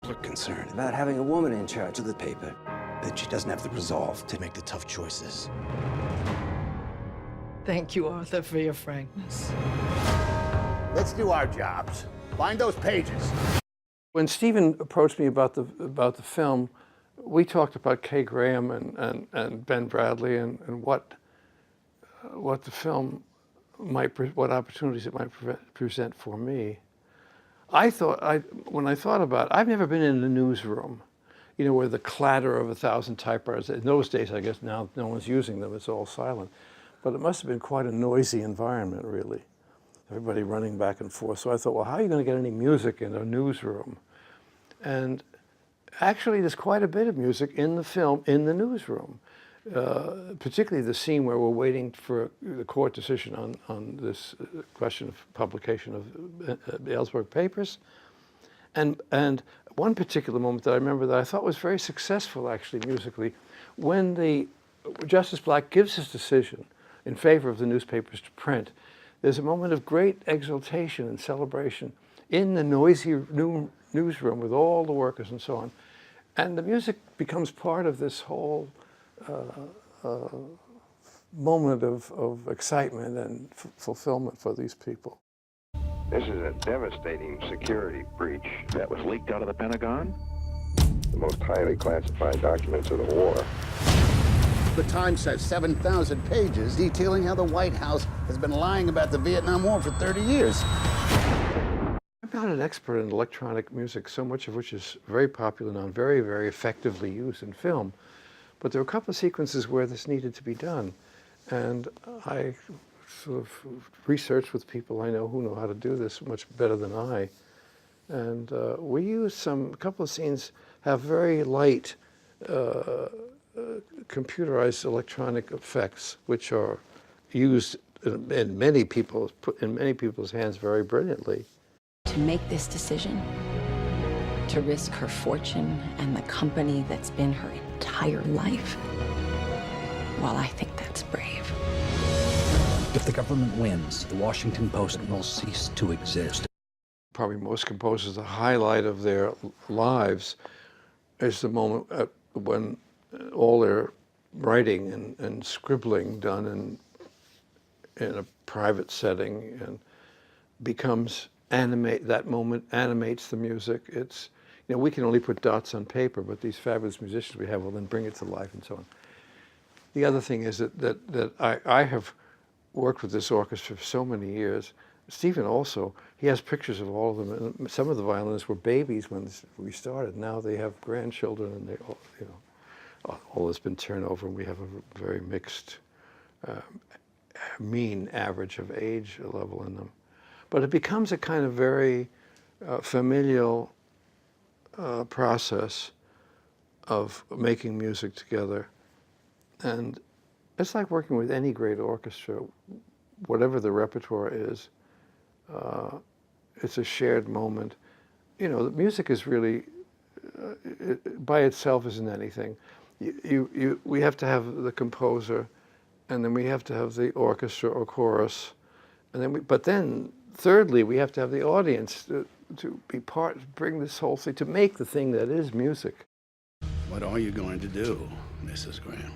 Are concerned about having a woman in charge of the paper. that she doesn't have the resolve to make the tough choices. Thank you, Arthur, for your frankness. Let's do our jobs. Find those pages. When Stephen approached me about the film, we talked about Kay Graham and Ben Bradley and what the film might, what opportunities it might present for me. When I thought about it, I've never been in a newsroom, you know, where the clatter of 1,000 typewriters. In those days, I guess now no one's using them, it's all silent. But it must have been quite a noisy environment, really. Everybody running back and forth. So I thought, well, how are you going to get any music in a newsroom? And actually, there's quite a bit of music in the film, in the newsroom. Particularly the scene where we're waiting for the court decision on this question of publication of the Ellsberg papers. And one particular moment that I remember that I thought was very successful, actually, musically, when Justice Black gives his decision in favor of the newspapers to print, there's a moment of great exultation and celebration in the noisy newsroom with all the workers and so on. And the music becomes part of this whole moment of excitement and fulfillment for these people. This is a devastating security breach that was leaked out of the Pentagon. The most highly classified documents of the war. The Times has 7,000 pages detailing how the White House has been lying about the Vietnam War for 30 years. I'm not an expert in electronic music, so much of which is very popular now and very, very effectively used in film. But there were a couple of sequences where this needed to be done. And I sort of researched with people I know who know how to do this much better than I. And we used a couple of scenes have very light computerized electronic effects, which are used in many people's hands very brilliantly. To make this decision, to risk her fortune and the company that's been her entire life, well, I think that's brave. If the government wins, the Washington Post will cease to exist. Probably most composers, the highlight of their lives is the moment when all their writing and scribbling done in a private setting and becomes that moment animates the music. It's, you know, we can only put dots on paper, but these fabulous musicians we have will then bring it to life and so on. The other thing is that I have worked with this orchestra for so many years. Stephen also, he has pictures of all of them. And some of the violinists were babies when we started. Now they have grandchildren and they all, you know, all has been turned over, and we have a very mixed, mean average of age level in them. But it becomes a kind of very familial process of making music together. And it's like working with any great orchestra, whatever the repertoire is. It's a shared moment. You know, the music is really, by itself isn't anything. We have to have the composer, and then we have to have the orchestra or chorus, and then but then thirdly, we have to have the audience to be bring this whole thing, to make the thing that is music. What are you going to do, Mrs. Graham?